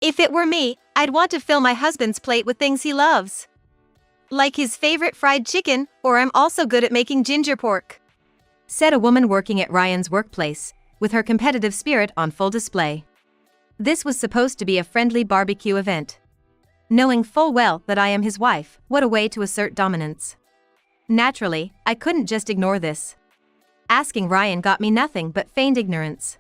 If it were me, I'd want to fill my husband's plate with things he loves. Like his favorite fried chicken, or I'm also good at making ginger pork," said a woman working at Ryan's workplace, with her competitive spirit on full display. This was supposed to be a friendly barbecue event. Knowing full well that I am his wife, what a way to assert dominance. Naturally, I couldn't just ignore this. Asking Ryan got me nothing but feigned ignorance.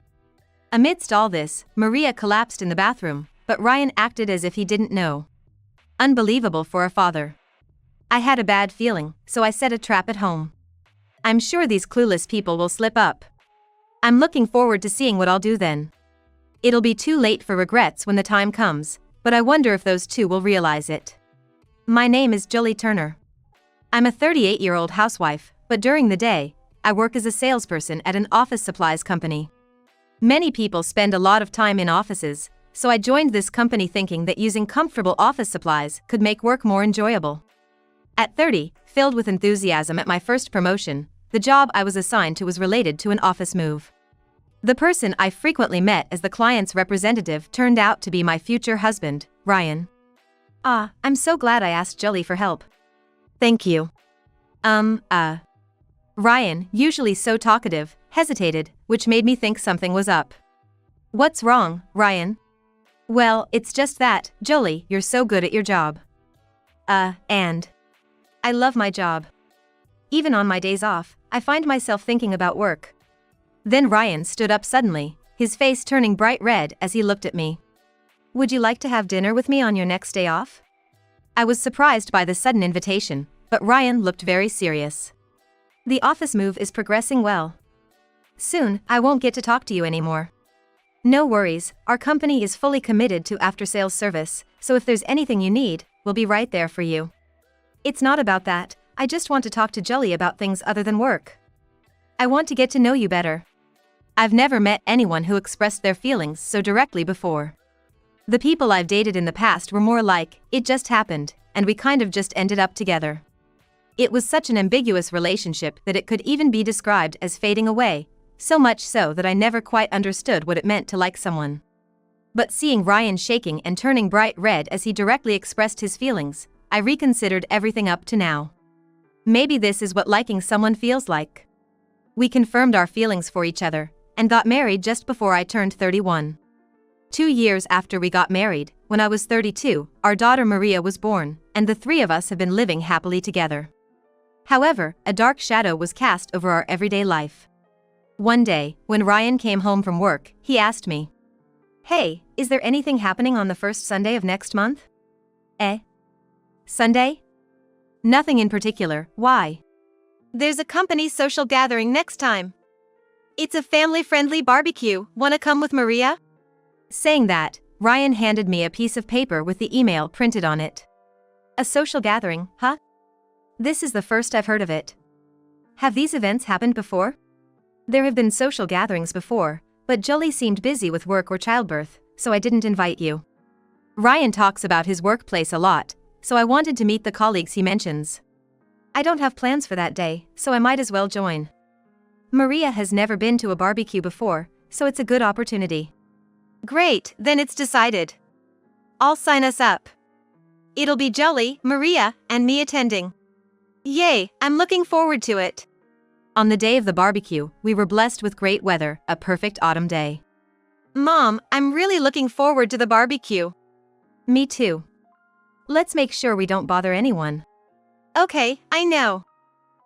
Amidst all this, Maria collapsed in the bathroom, but Ryan acted as if he didn't know. Unbelievable for a father. I had a bad feeling, so I set a trap at home. I'm sure these clueless people will slip up. I'm looking forward to seeing what I'll do then. It'll be too late for regrets when the time comes, but I wonder if those two will realize it. My name is Julie Turner. I'm a 38-year-old housewife, but during the day, I work as a salesperson at an office supplies company. Many people spend a lot of time in offices, so I joined this company thinking that using comfortable office supplies could make work more enjoyable. At 30, filled with enthusiasm at my first promotion, the job I was assigned to was related to an office move. The person I frequently met as the client's representative turned out to be my future husband, Ryan. I'm so glad I asked Julie for help. Thank you. Ryan, usually so talkative, hesitated, which made me think something was up. What's wrong, Ryan? Well, it's just that, Julie, you're so good at your job. And I love my job. Even on my days off, I find myself thinking about work. Then Ryan stood up suddenly, his face turning bright red as he looked at me. Would you like to have dinner with me on your next day off? I was surprised by the sudden invitation, but Ryan looked very serious. The office move is progressing well. Soon, I won't get to talk to you anymore. No worries, our company is fully committed to after-sales service, so if there's anything you need, we'll be right there for you. It's not about that, I just want to talk to Julie about things other than work. I want to get to know you better. I've never met anyone who expressed their feelings so directly before. The people I've dated in the past were more like, it just happened, and we kind of just ended up together. It was such an ambiguous relationship that it could even be described as fading away, so much so that I never quite understood what it meant to like someone. But seeing Ryan shaking and turning bright red as he directly expressed his feelings, I reconsidered everything up to now. Maybe this is what liking someone feels like. We confirmed our feelings for each other, and got married just before I turned 31. 2 years after we got married, when I was 32, our daughter Maria was born, and the three of us have been living happily together. However, a dark shadow was cast over our everyday life. One day, when Ryan came home from work, he asked me, "Hey, is there anything happening on the first Sunday of next month?" Sunday? Nothing in particular, why? There's a company social gathering next time. It's a family-friendly barbecue, wanna come with Maria? Saying that, Ryan handed me a piece of paper with the email printed on it. A social gathering, huh? This is the first I've heard of it. Have these events happened before? There have been social gatherings before, but Julie seemed busy with work or childbirth, so I didn't invite you. Ryan talks about his workplace a lot, so I wanted to meet the colleagues he mentions. I don't have plans for that day, so I might as well join. Maria has never been to a barbecue before, so it's a good opportunity. Great, then it's decided. I'll sign us up. It'll be Julie, Maria, and me attending. Yay, I'm looking forward to it. On the day of the barbecue, we were blessed with great weather, a perfect autumn day. Mom, I'm really looking forward to the barbecue. Me too. Let's make sure we don't bother anyone. Okay, I know.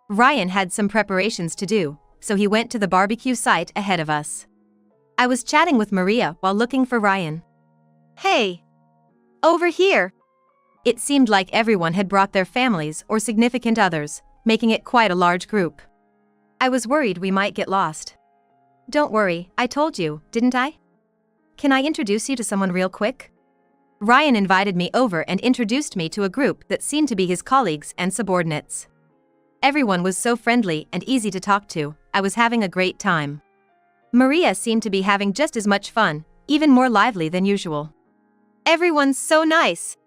Ryan had some preparations to do, so he went to the barbecue site ahead of us. I was chatting with Maria while looking for Ryan. Hey! Over here! It seemed like everyone had brought their families or significant others, making it quite a large group. I was worried we might get lost. Don't worry, I told you, didn't I? Can I introduce you to someone real quick? Ryan invited me over and introduced me to a group that seemed to be his colleagues and subordinates. Everyone was so friendly and easy to talk to, I was having a great time. Maria seemed to be having just as much fun, even more lively than usual. Everyone's so nice.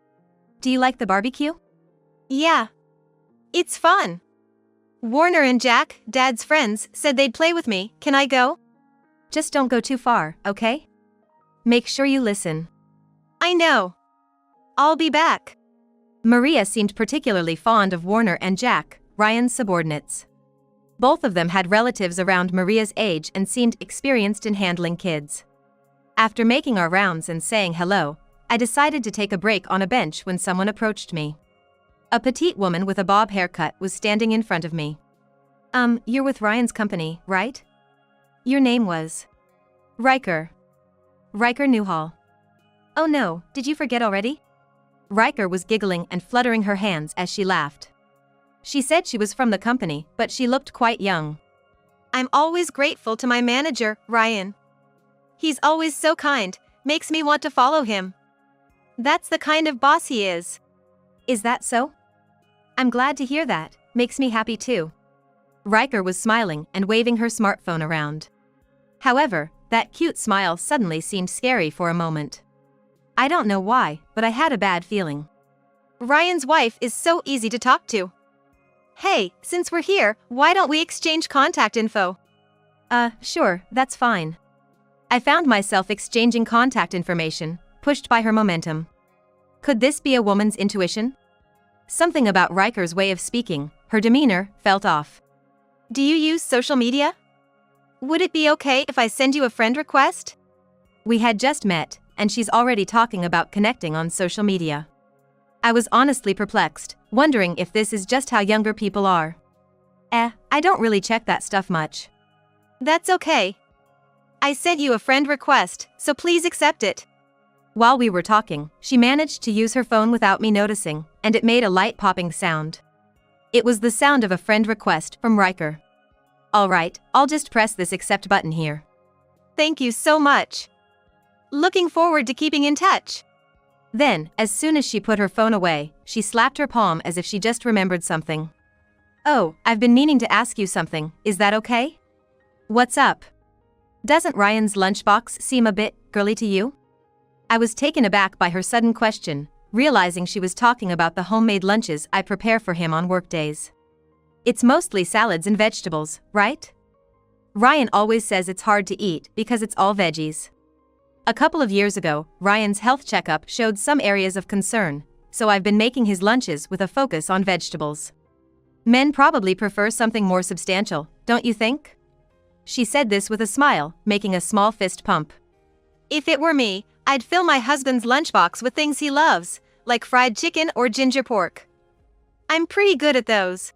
Do you like the barbecue? Yeah. It's fun. Warner and Jack, Dad's friends, said they'd play with me. Can I go? Just don't go too far, okay? Make sure you listen. I know. I'll be back. Maria seemed particularly fond of Warner and Jack, Ryan's subordinates. Both of them had relatives around Maria's age and seemed experienced in handling kids. After making our rounds and saying hello, I decided to take a break on a bench when someone approached me. A petite woman with a bob haircut was standing in front of me. You're with Ryan's company, right? Your name was Riker. Riker Newhall. Oh no, did you forget already? Riker was giggling and fluttering her hands as she laughed. She said she was from the company, but she looked quite young. I'm always grateful to my manager, Ryan. He's always so kind, makes me want to follow him. That's the kind of boss he is. Is that so? I'm glad to hear that, makes me happy too. Riker was smiling and waving her smartphone around. However, that cute smile suddenly seemed scary for a moment. I don't know why, but I had a bad feeling. Ryan's wife is so easy to talk to. Hey, since we're here, why don't we exchange contact info? Sure, that's fine. I found myself exchanging contact information, pushed by her momentum. Could this be a woman's intuition? Something about Riker's way of speaking, her demeanor, felt off. Do you use social media? Would it be okay if I send you a friend request? We had just met, and she's already talking about connecting on social media. I was honestly perplexed, wondering if this is just how younger people are. I don't really check that stuff much. That's okay. I sent you a friend request, so please accept it. While we were talking, she managed to use her phone without me noticing, and it made a light popping sound. It was the sound of a friend request from Riker. Alright, I'll just press this accept button here. Thank you so much. Looking forward to keeping in touch. Then, as soon as she put her phone away, she slapped her palm as if she just remembered something. Oh, I've been meaning to ask you something, is that okay? What's up? Doesn't Ryan's lunchbox seem a bit girly to you? I was taken aback by her sudden question, realizing she was talking about the homemade lunches I prepare for him on workdays. It's mostly salads and vegetables, right? Ryan always says it's hard to eat because it's all veggies. A couple of years ago, Ryan's health checkup showed some areas of concern, so I've been making his lunches with a focus on vegetables. Men probably prefer something more substantial, don't you think? She said this with a smile, making a small fist pump. If it were me, I'd fill my husband's lunchbox with things he loves, like fried chicken or ginger pork. I'm pretty good at those.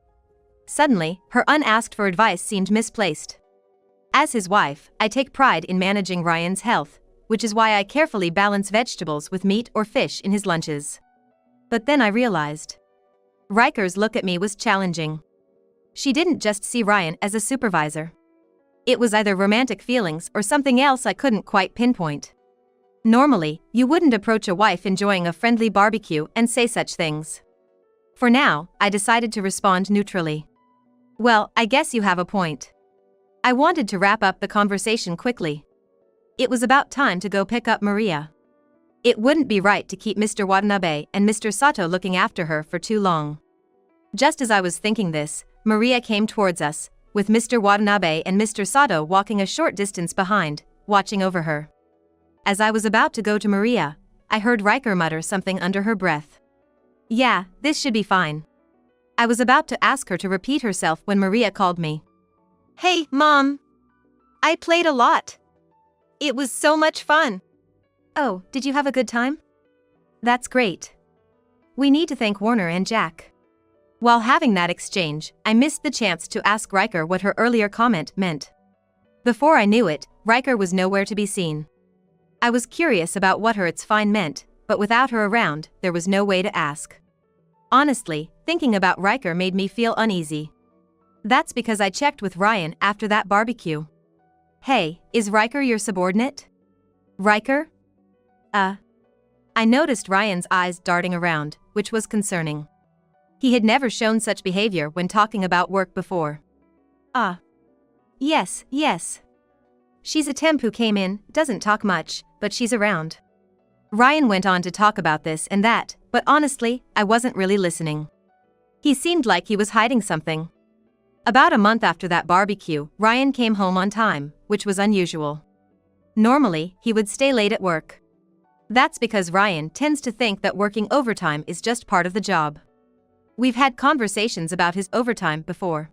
Suddenly, her unasked for advice seemed misplaced. As his wife, I take pride in managing Ryan's health, which is why I carefully balance vegetables with meat or fish in his lunches. But then I realized. Riker's look at me was challenging. She didn't just see Ryan as a supervisor. It was either romantic feelings or something else I couldn't quite pinpoint. Normally, you wouldn't approach a wife enjoying a friendly barbecue and say such things. For now, I decided to respond neutrally. Well, I guess you have a point. I wanted to wrap up the conversation quickly. It was about time to go pick up Maria. It wouldn't be right to keep Mr. Watanabe and Mr. Sato looking after her for too long. Just as I was thinking this, Maria came towards us, with Mr. Watanabe and Mr. Sato walking a short distance behind, watching over her. As I was about to go to Maria, I heard Riker mutter something under her breath. Yeah, this should be fine. I was about to ask her to repeat herself when Maria called me. Hey, Mom. I played a lot. It was so much fun. Oh, did you have a good time? That's great. We need to thank Warner and Jack. While having that exchange, I missed the chance to ask Riker what her earlier comment meant. Before I knew it, Riker was nowhere to be seen. I was curious about what her "it's fine" meant, but without her around, there was no way to ask. Honestly, thinking about Riker made me feel uneasy. That's because I checked with Ryan after that barbecue. Hey, is Riker your subordinate? Riker? I noticed Ryan's eyes darting around, which was concerning. He had never shown such behavior when talking about work before. Yes. She's a temp who came in, doesn't talk much, but she's around. Ryan went on to talk about this and that, but honestly, I wasn't really listening. He seemed like he was hiding something. About a month after that barbecue, Ryan came home on time, which was unusual. Normally, he would stay late at work. That's because Ryan tends to think that working overtime is just part of the job. We've had conversations about his overtime before.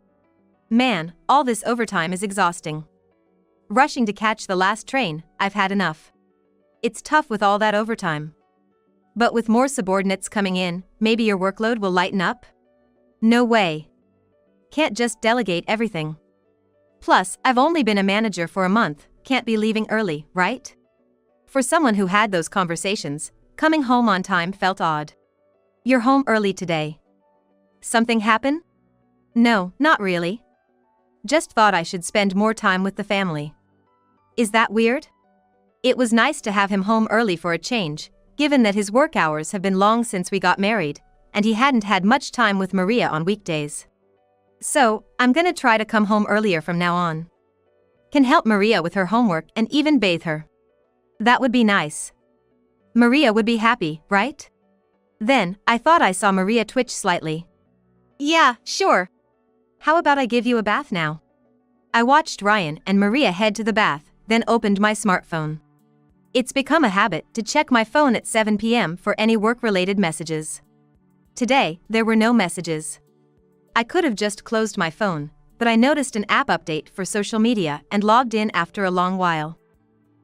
Man, all this overtime is exhausting. Rushing to catch the last train, I've had enough. It's tough with all that overtime. But with more subordinates coming in, maybe your workload will lighten up? No way. Can't just delegate everything. Plus, I've only been a manager for a month, can't be leaving early, right? For someone who had those conversations, coming home on time felt odd. You're home early today. Something happen? No, not really. Just thought I should spend more time with the family. Is that weird? It was nice to have him home early for a change, given that his work hours have been long since we got married, and he hadn't had much time with Maria on weekdays. So, I'm gonna try to come home earlier from now on. Can help Maria with her homework and even bathe her. That would be nice. Maria would be happy, right? Then, I thought I saw Maria twitch slightly. Yeah, sure. How about I give you a bath now? I watched Ryan and Maria head to the bath, then opened my smartphone. It's become a habit to check my phone at 7 p.m. for any work-related messages. Today, there were no messages. I could have just closed my phone, but I noticed an app update for social media and logged in after a long while.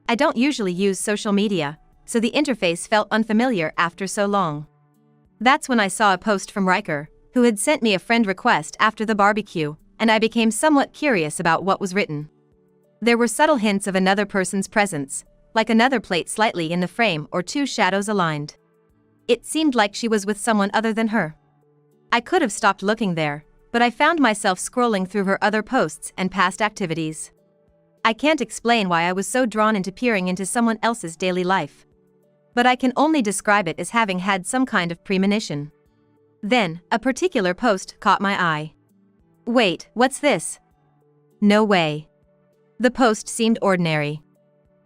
I don't usually use social media, so the interface felt unfamiliar after so long. That's when I saw a post from Riker, who had sent me a friend request after the barbecue, and I became somewhat curious about what was written. There were subtle hints of another person's presence, like another plate slightly in the frame or two shadows aligned. It seemed like she was with someone other than her. I could have stopped looking there, but I found myself scrolling through her other posts and past activities. I can't explain why I was so drawn into peering into someone else's daily life. But I can only describe it as having had some kind of premonition. Then, a particular post caught my eye. Wait, what's this? No way. The post seemed ordinary.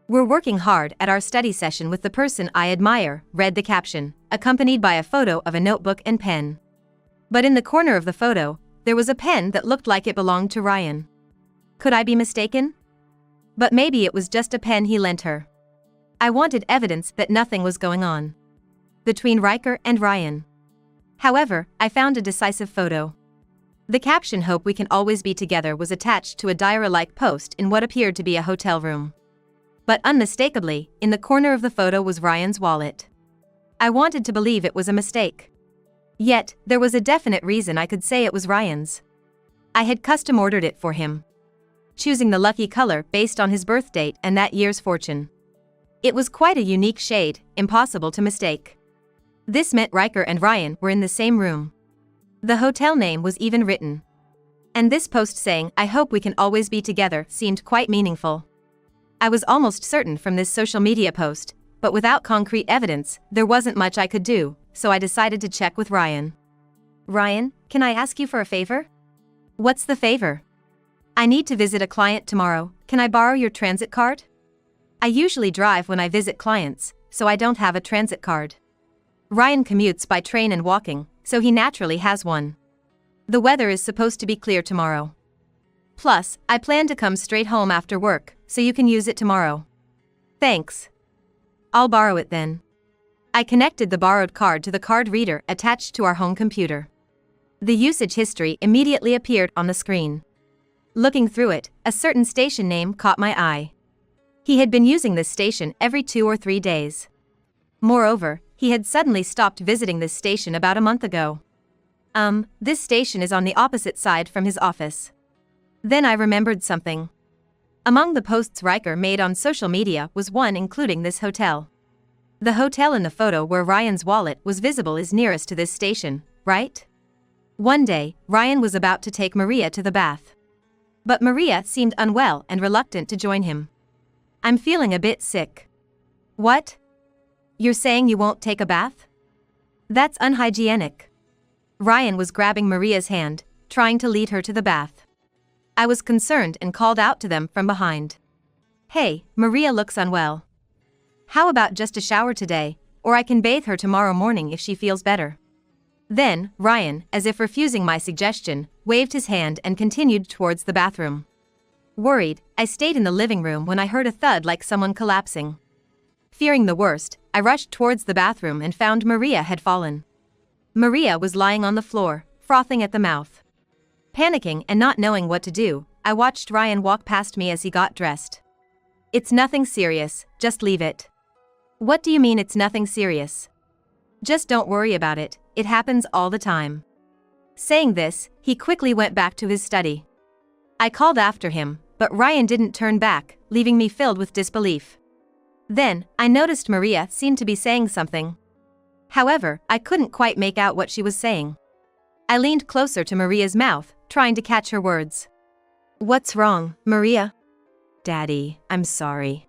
We're working hard at our study session with the person I admire, read the caption, accompanied by a photo of a notebook and pen. But in the corner of the photo, there was a pen that looked like it belonged to Ryan. Could I be mistaken? But maybe it was just a pen he lent her. I wanted evidence that nothing was going on between Riker and Ryan. However, I found a decisive photo. The caption "Hope we can always be together" was attached to a diary-like post in what appeared to be a hotel room. But unmistakably, in the corner of the photo was Ryan's wallet. I wanted to believe it was a mistake. Yet, there was a definite reason I could say it was Ryan's. I had custom ordered it for him, choosing the lucky color based on his birth date and that year's fortune. It was quite a unique shade, impossible to mistake. This meant Riker and Ryan were in the same room. The hotel name was even written. And this post saying, "I hope we can always be together," seemed quite meaningful. I was almost certain from this social media post, but without concrete evidence, there wasn't much I could do, so I decided to check with Ryan. Ryan, can I ask you for a favor? What's the favor? I need to visit a client tomorrow, can I borrow your transit card? I usually drive when I visit clients, so I don't have a transit card. Ryan commutes by train and walking, so he naturally has one. The weather is supposed to be clear tomorrow. Plus, I plan to come straight home after work, so you can use it tomorrow. Thanks. I'll borrow it then. I connected the borrowed card to the card reader attached to our home computer. The usage history immediately appeared on the screen. Looking through it, a certain station name caught my eye. He had been using this station every 2 or 3 days. Moreover, he had suddenly stopped visiting this station about a month ago. This station is on the opposite side from his office. Then I remembered something. Among the posts Riker made on social media was one including this hotel. The hotel in the photo where Ryan's wallet was visible is nearest to this station, right? One day, Ryan was about to take Maria to the bath. But Maria seemed unwell and reluctant to join him. I'm feeling a bit sick. What? You're saying you won't take a bath? That's unhygienic. Ryan was grabbing Maria's hand, trying to lead her to the bath. I was concerned and called out to them from behind. Hey, Maria looks unwell. How about just a shower today, or I can bathe her tomorrow morning if she feels better. Then, Ryan, as if refusing my suggestion, waved his hand and continued towards the bathroom. Worried, I stayed in the living room when I heard a thud like someone collapsing. Fearing the worst, I rushed towards the bathroom and found Maria had fallen. Maria was lying on the floor, frothing at the mouth. Panicking and not knowing what to do, I watched Ryan walk past me as he got dressed. "It's nothing serious, just leave it." "What do you mean it's nothing serious?" "Just don't worry about it, it happens all the time." Saying this, he quickly went back to his study. I called after him, but Ryan didn't turn back, leaving me filled with disbelief. Then, I noticed Maria seemed to be saying something. However, I couldn't quite make out what she was saying. I leaned closer to Maria's mouth, trying to catch her words. "What's wrong, Maria?" "Daddy, I'm sorry."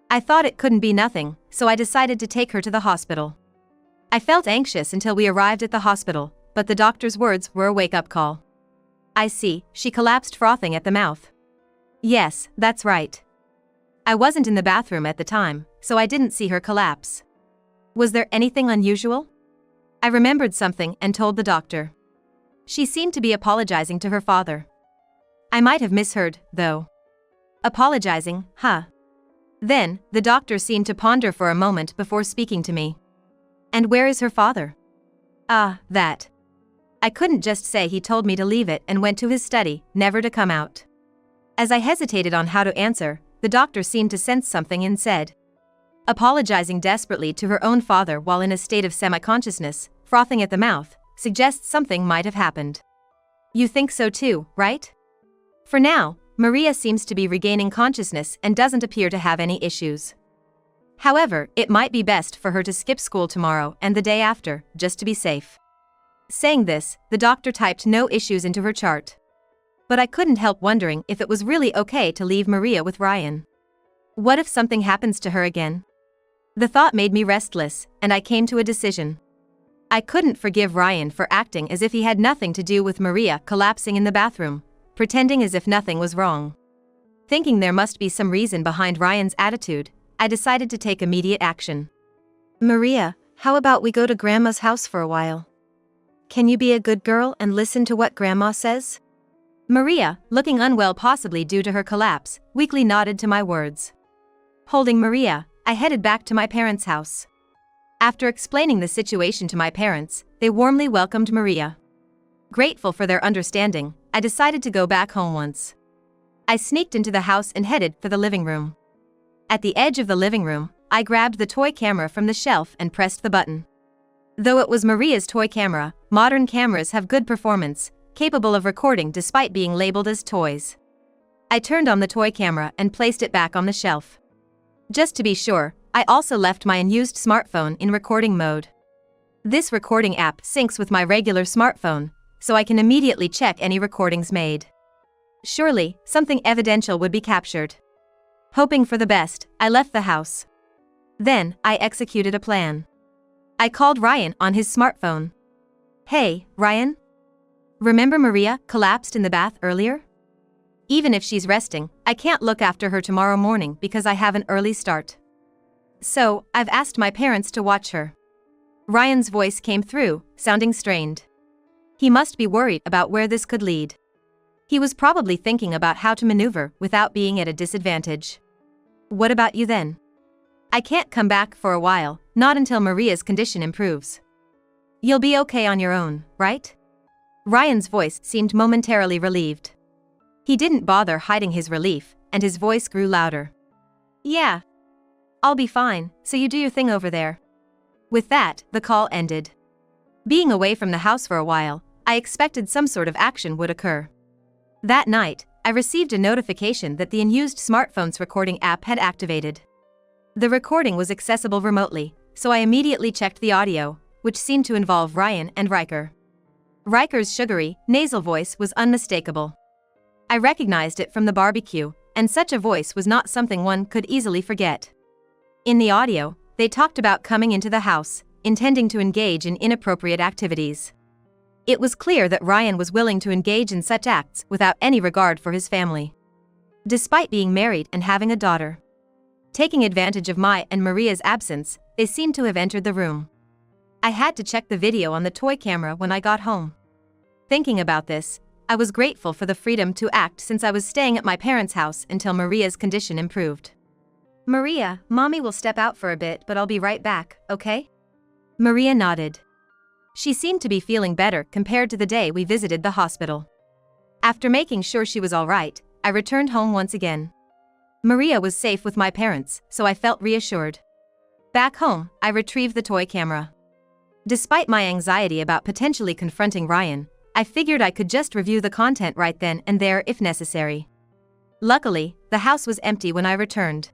I thought it couldn't be nothing, so I decided to take her to the hospital. I felt anxious until we arrived at the hospital, but the doctor's words were a wake-up call. "I see, she collapsed frothing at the mouth." "Yes, that's right." I wasn't in the bathroom at the time, so I didn't see her collapse. "Was there anything unusual?" I remembered something and told the doctor. She seemed to be apologizing to her father. I might have misheard, though. "Apologizing, huh?" Then, the doctor seemed to ponder for a moment before speaking to me. "And where is her father?" That." I couldn't just say he told me to leave it and went to his study, never to come out. As I hesitated on how to answer, the doctor seemed to sense something and said, "Apologizing desperately to her own father while in a state of semi-consciousness, frothing at the mouth, suggests something might have happened. You think so too, right?" For now, Maria seems to be regaining consciousness and doesn't appear to have any issues. However, it might be best for her to skip school tomorrow and the day after, just to be safe. Saying this, the doctor typed no issues into her chart. But I couldn't help wondering if it was really okay to leave Maria with Ryan. What if something happens to her again? The thought made me restless, and I came to a decision. I couldn't forgive Ryan for acting as if he had nothing to do with Maria collapsing in the bathroom, pretending as if nothing was wrong. Thinking there must be some reason behind Ryan's attitude, I decided to take immediate action. "Maria, how about we go to Grandma's house for a while? Can you be a good girl and listen to what Grandma says?" Maria, looking unwell possibly due to her collapse, weakly nodded to my words. Holding Maria, I headed back to my parents' house. After explaining the situation to my parents, they warmly welcomed Maria. Grateful for their understanding, I decided to go back home once. I sneaked into the house and headed for the living room. At the edge of the living room, I grabbed the toy camera from the shelf and pressed the button. Though it was Maria's toy camera, modern cameras have good performance, capable of recording despite being labeled as toys. I turned on the toy camera and placed it back on the shelf. Just to be sure, I also left my unused smartphone in recording mode. This recording app syncs with my regular smartphone, so I can immediately check any recordings made. Surely, something evidential would be captured. Hoping for the best, I left the house. Then, I executed a plan. I called Ryan on his smartphone. "Hey, Ryan? Remember Maria collapsed in the bath earlier? Even if she's resting, I can't look after her tomorrow morning because I have an early start. So, I've asked my parents to watch her." Ryan's voice came through, sounding strained. He must be worried about where this could lead. He was probably thinking about how to maneuver without being at a disadvantage. "What about you then?" "I can't come back for a while, not until Maria's condition improves." "You'll be okay on your own, right?" Ryan's voice seemed momentarily relieved. He didn't bother hiding his relief, and his voice grew louder. "Yeah. I'll be fine, so you do your thing over there." With that, the call ended. Being away from the house for a while, I expected some sort of action would occur. That night, I received a notification that the unused smartphone's recording app had activated. The recording was accessible remotely, so I immediately checked the audio, which seemed to involve Ryan and Riker. Riker's sugary, nasal voice was unmistakable. I recognized it from the barbecue, and such a voice was not something one could easily forget. In the audio, they talked about coming into the house, intending to engage in inappropriate activities. It was clear that Ryan was willing to engage in such acts without any regard for his family. Despite being married and having a daughter. Taking advantage of my and Maria's absence, they seemed to have entered the room. I had to check the video on the toy camera when I got home. Thinking about this, I was grateful for the freedom to act since I was staying at my parents' house until Maria's condition improved. Maria, Mommy will step out for a bit, but I'll be right back, okay? Maria nodded. She seemed to be feeling better compared to the day we visited the hospital. After making sure she was all right, I returned home once again. Maria was safe with my parents, so I felt reassured. Back home, I retrieved the toy camera. Despite my anxiety about potentially confronting Ryan, I figured I could just review the content right then and there if necessary. Luckily, the house was empty when I returned.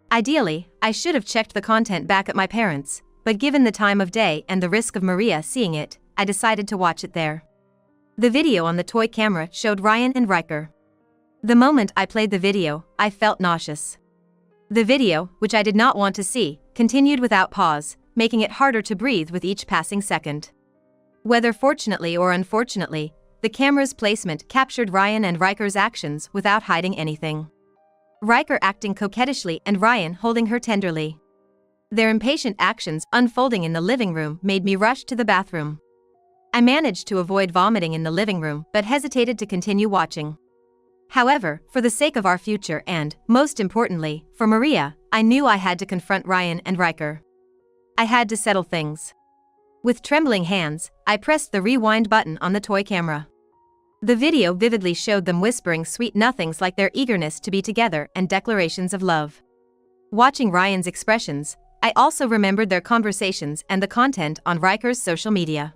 Ideally, I should have checked the content back at my parents', but given the time of day and the risk of Maria seeing it, I decided to watch it there. The video on the toy camera showed Ryan and Riker. The moment I played the video, I felt nauseous. The video, which I did not want to see, continued without pause, making it harder to breathe with each passing second. Whether fortunately or unfortunately, the camera's placement captured Ryan and Riker's actions without hiding anything. Riker acting coquettishly and Ryan holding her tenderly. Their impatient actions unfolding in the living room made me rush to the bathroom. I managed to avoid vomiting in the living room but hesitated to continue watching. However, for the sake of our future and, most importantly, for Maria, I knew I had to confront Ryan and Riker. I had to settle things. With trembling hands, I pressed the rewind button on the toy camera. The video vividly showed them whispering sweet nothings like their eagerness to be together and declarations of love. Watching Ryan's expressions, I also remembered their conversations and the content on Riker's social media.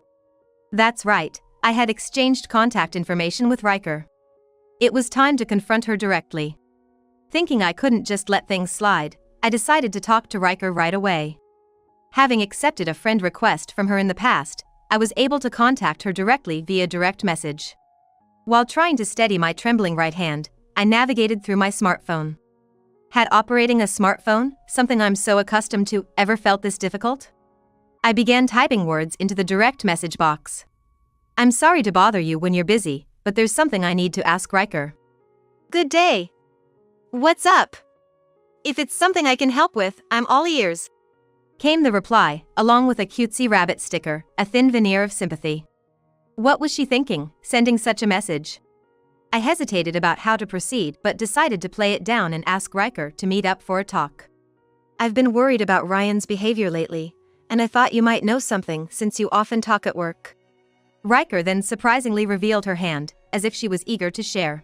That's right, I had exchanged contact information with Riker. It was time to confront her directly. Thinking I couldn't just let things slide, I decided to talk to Riker right away. Having accepted a friend request from her in the past, I was able to contact her directly via direct message. While trying to steady my trembling right hand, I navigated through my smartphone. Had operating a smartphone, something I'm so accustomed to, ever felt this difficult? I began typing words into the direct message box. I'm sorry to bother you when you're busy, but there's something I need to ask Riker. Good day. What's up? If it's something I can help with, I'm all ears. Came the reply, along with a cutesy rabbit sticker, a thin veneer of sympathy. What was she thinking, sending such a message? I hesitated about how to proceed but decided to play it down and ask Riker to meet up for a talk. I've been worried about Ryan's behavior lately, and I thought you might know something since you often talk at work. Riker then surprisingly revealed her hand, as if she was eager to share.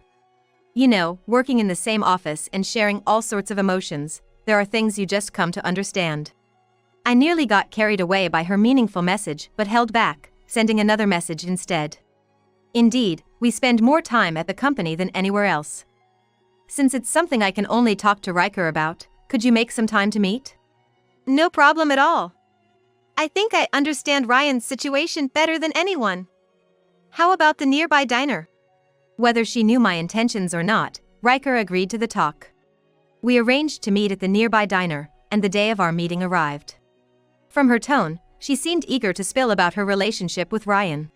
You know, working in the same office and sharing all sorts of emotions, there are things you just come to understand. I nearly got carried away by her meaningful message but held back, sending another message instead. Indeed, we spend more time at the company than anywhere else. Since it's something I can only talk to Riker about, could you make some time to meet? No problem at all. I think I understand Ryan's situation better than anyone. How about the nearby diner? Whether she knew my intentions or not, Riker agreed to the talk. We arranged to meet at the nearby diner, and the day of our meeting arrived. From her tone, she seemed eager to spill about her relationship with Ryan.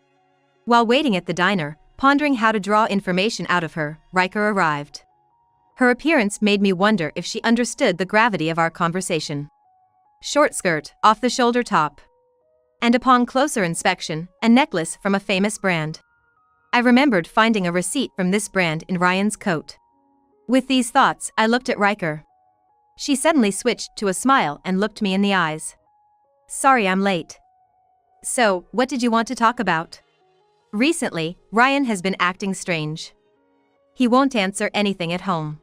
While waiting at the diner, pondering how to draw information out of her, Riker arrived. Her appearance made me wonder if she understood the gravity of our conversation. Short skirt, off-the-shoulder top. And upon closer inspection, a necklace from a famous brand. I remembered finding a receipt from this brand in Ryan's coat. With these thoughts, I looked at Riker. She suddenly switched to a smile and looked me in the eyes. Sorry I'm late. So, what did you want to talk about? Recently, Ryan has been acting strange. He won't answer anything at home.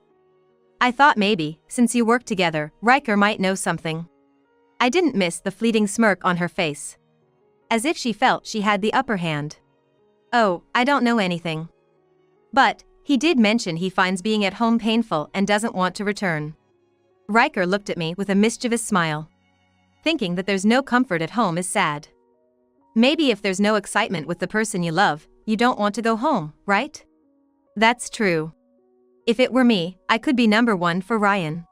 I thought maybe, since you work together, Riker might know something. I didn't miss the fleeting smirk on her face. As if she felt she had the upper hand. Oh, I don't know anything. But, he did mention he finds being at home painful and doesn't want to return. Riker looked at me with a mischievous smile. Thinking that there's no comfort at home is sad. Maybe if there's no excitement with the person you love, you don't want to go home, right? That's true. If it were me, I could be number one for Ryan.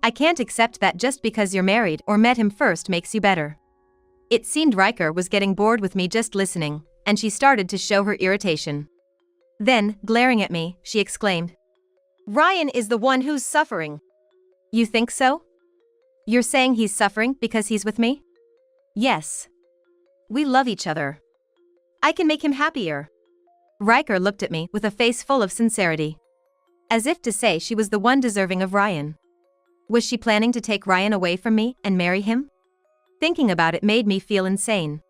I can't accept that just because you're married or met him first makes you better. It seemed Riker was getting bored with me just listening, and she started to show her irritation. Then, glaring at me, she exclaimed, Ryan is the one who's suffering. You think so? You're saying he's suffering because he's with me? Yes. We love each other. I can make him happier. Riker looked at me with a face full of sincerity. As if to say she was the one deserving of Ryan. Was she planning to take Ryan away from me and marry him? Thinking about it made me feel insane.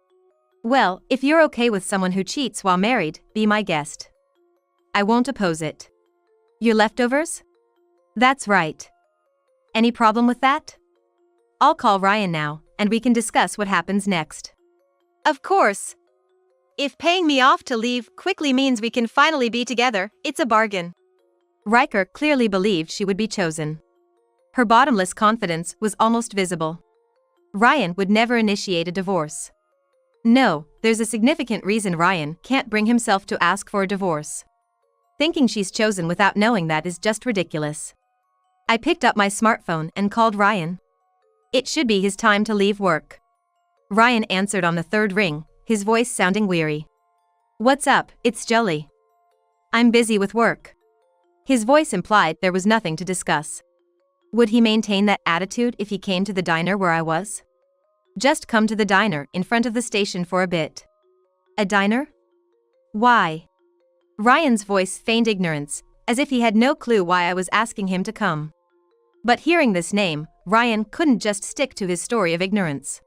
Well, if you're okay with someone who cheats while married, be my guest. I won't oppose it. Your leftovers? That's right. Any problem with that? I'll call Ryan now, and we can discuss what happens next. Of course. If paying me off to leave quickly means we can finally be together, it's a bargain. Riker clearly believed she would be chosen. Her bottomless confidence was almost visible. Ryan would never initiate a divorce. No, there's a significant reason Ryan can't bring himself to ask for a divorce. Thinking she's chosen without knowing that is just ridiculous. I picked up my smartphone and called Ryan. It should be his time to leave work. Ryan answered on the third ring, his voice sounding weary. What's up, it's Jolie. I'm busy with work. His voice implied there was nothing to discuss. Would he maintain that attitude if he came to the diner where I was? Just come to the diner in front of the station for a bit. A diner? Why? Ryan's voice feigned ignorance, as if he had no clue why I was asking him to come. But hearing this name, Ryan couldn't just stick to his story of ignorance.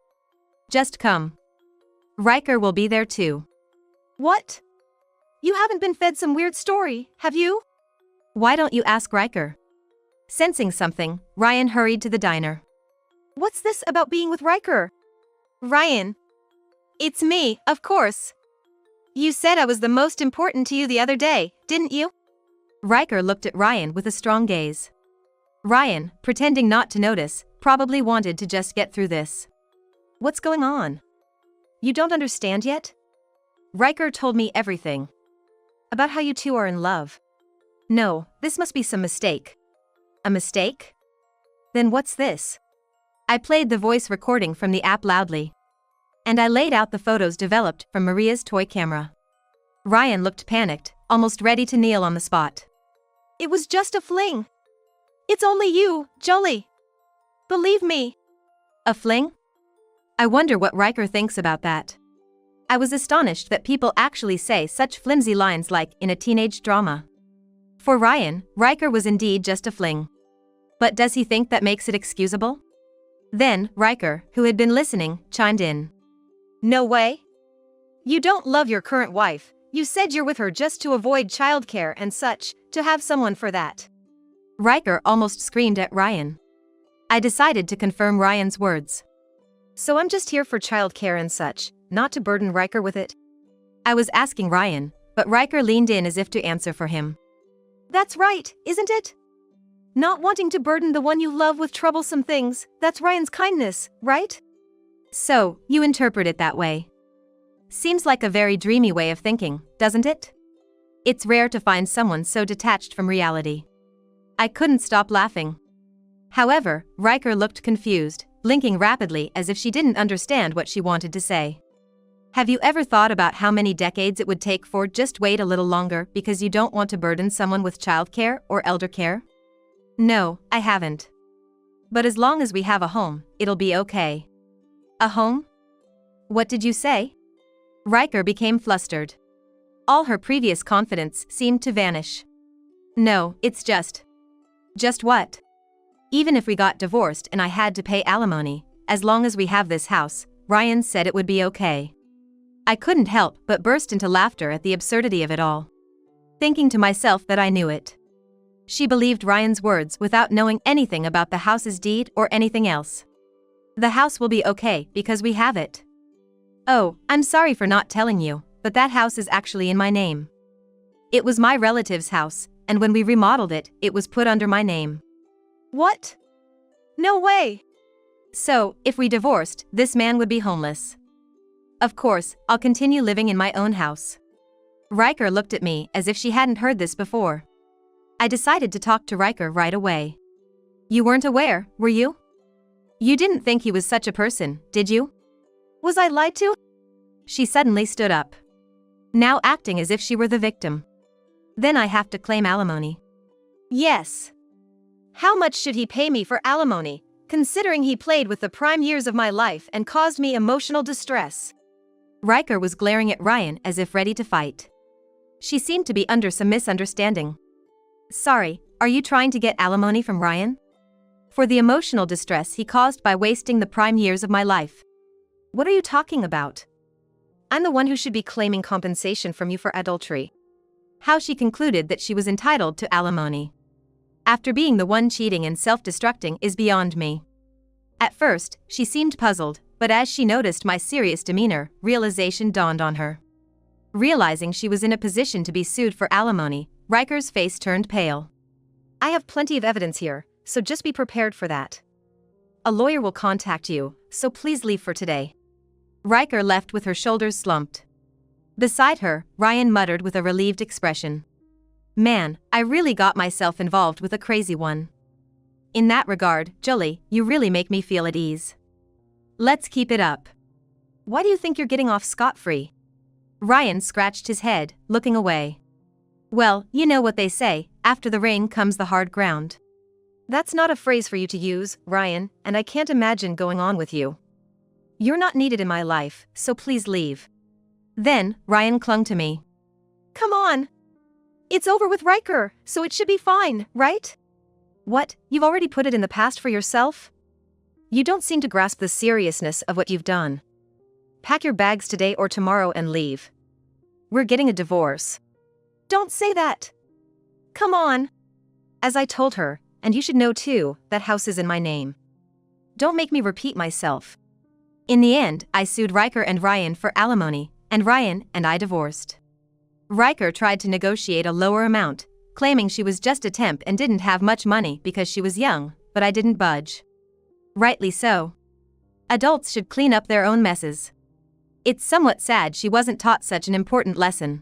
Just come. Riker will be there too. What? You haven't been fed some weird story, have you? Why don't you ask Riker? Sensing something, Ryan hurried to the diner. What's this about being with Riker? Ryan. It's me, of course. You said I was the most important to you the other day, didn't you? Riker looked at Ryan with a strong gaze. Ryan, pretending not to notice, probably wanted to just get through this. What's going on? You don't understand yet? Riker told me everything. About how you two are in love. No, this must be some mistake. A mistake? Then what's this? I played the voice recording from the app loudly. And I laid out the photos developed from Maria's toy camera. Ryan looked panicked, almost ready to kneel on the spot. It was just a fling. It's only you, Jolie. Believe me. A fling? I wonder what Riker thinks about that. I was astonished that people actually say such flimsy lines like in a teenage drama. For Ryan, Riker was indeed just a fling. But does he think that makes it excusable? Then, Riker, who had been listening, chimed in. No way. You don't love your current wife. You said you're with her just to avoid childcare and such, to have someone for that. Riker almost screamed at Ryan. I decided to confirm Ryan's words. So I'm just here for childcare and such, not to burden Riker with it? I was asking Ryan, but Riker leaned in as if to answer for him. That's right, isn't it? Not wanting to burden the one you love with troublesome things, that's Ryan's kindness, right? So, you interpret it that way. Seems like a very dreamy way of thinking, doesn't it? It's rare to find someone so detached from reality. I couldn't stop laughing. However, Riker looked confused, blinking rapidly as if she didn't understand what she wanted to say. Have you ever thought about how many decades it would take for just wait a little longer because you don't want to burden someone with childcare or elder care? No, I haven't. But as long as we have a home, it'll be okay. A home? What did you say? Riker became flustered. All her previous confidence seemed to vanish. No, it's just. Just what? Even if we got divorced and I had to pay alimony, as long as we have this house, Ryan said it would be okay. I couldn't help but burst into laughter at the absurdity of it all. Thinking to myself that I knew it. She believed Ryan's words without knowing anything about the house's deed or anything else. The house will be okay because we have it. Oh, I'm sorry for not telling you, but that house is actually in my name. It was my relative's house, and when we remodeled it, it was put under my name. What? No way! So, if we divorced, this man would be homeless. Of course, I'll continue living in my own house. Riker looked at me as if she hadn't heard this before. I decided to talk to Riker right away. You weren't aware, were you? You didn't think he was such a person, did you? Was I lied to? She suddenly stood up. Now acting as if she were the victim. Then I have to claim alimony. Yes. How much should he pay me for alimony, considering he played with the prime years of my life and caused me emotional distress? Riker was glaring at Ryan as if ready to fight. She seemed to be under some misunderstanding. Sorry, are you trying to get alimony from Ryan? for the emotional distress he caused by wasting the prime years of my life. What are you talking about? I'm the one who should be claiming compensation from you for adultery. How she concluded that she was entitled to alimony after being the one cheating and self-destructing is beyond me. At first, she seemed puzzled, but as she noticed my serious demeanor, realization dawned on her. Realizing she was in a position to be sued for alimony, Riker's face turned pale. I have plenty of evidence here, so just be prepared for that. A lawyer will contact you, so please leave for today. Riker left with her shoulders slumped. Beside her, Ryan muttered with a relieved expression. Man, I really got myself involved with a crazy one. In that regard, Jolie, you really make me feel at ease. Let's keep it up. Why do you think you're getting off scot-free? Ryan scratched his head, looking away. Well, you know what they say, after the rain comes the hard ground. That's not a phrase for you to use, Ryan, and I can't imagine going on with you. You're not needed in my life, so please leave. Then, Ryan clung to me. Come on! It's over with Riker, so it should be fine, right? What, you've already put it in the past for yourself? You don't seem to grasp the seriousness of what you've done. Pack your bags today or tomorrow and leave. We're getting a divorce. Don't say that! Come on! As I told her, and you should know too, that house is in my name. Don't make me repeat myself. In the end, I sued Riker and Ryan for alimony, and Ryan and I divorced. Riker tried to negotiate a lower amount, claiming she was just a temp and didn't have much money because she was young, but I didn't budge. Rightly so. Adults should clean up their own messes. It's somewhat sad she wasn't taught such an important lesson.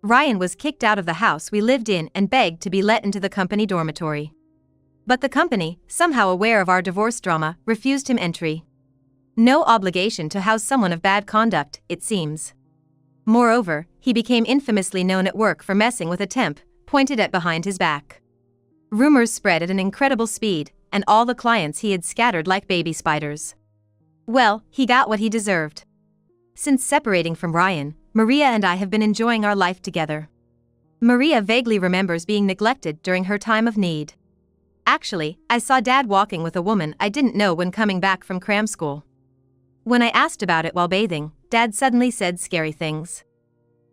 Ryan was kicked out of the house we lived in and begged to be let into the company dormitory. But the company, somehow aware of our divorce drama, refused him entry. No obligation to house someone of bad conduct, it seems. Moreover, he became infamously known at work for messing with a temp, pointed at behind his back. Rumors spread at an incredible speed, and all the clients he had scattered like baby spiders. Well, he got what he deserved. Since separating from Ryan, Maria and I have been enjoying our life together. Maria vaguely remembers being neglected during her time of need. Actually, I saw Dad walking with a woman I didn't know when coming back from cram school. When I asked about it while bathing, Dad suddenly said scary things.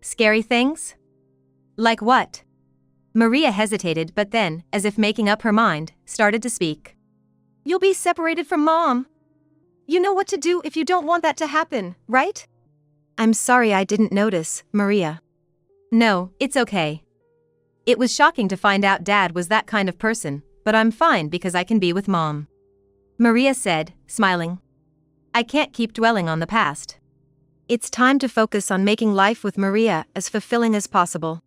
Scary things? Like what? Maria hesitated but then, as if making up her mind, started to speak. You'll be separated from Mom. You know what to do if you don't want that to happen, right? I'm sorry I didn't notice, Maria. No, it's okay. It was shocking to find out Dad was that kind of person, but I'm fine because I can be with Mom. Maria said, smiling. I can't keep dwelling on the past. It's time to focus on making life with Maria as fulfilling as possible.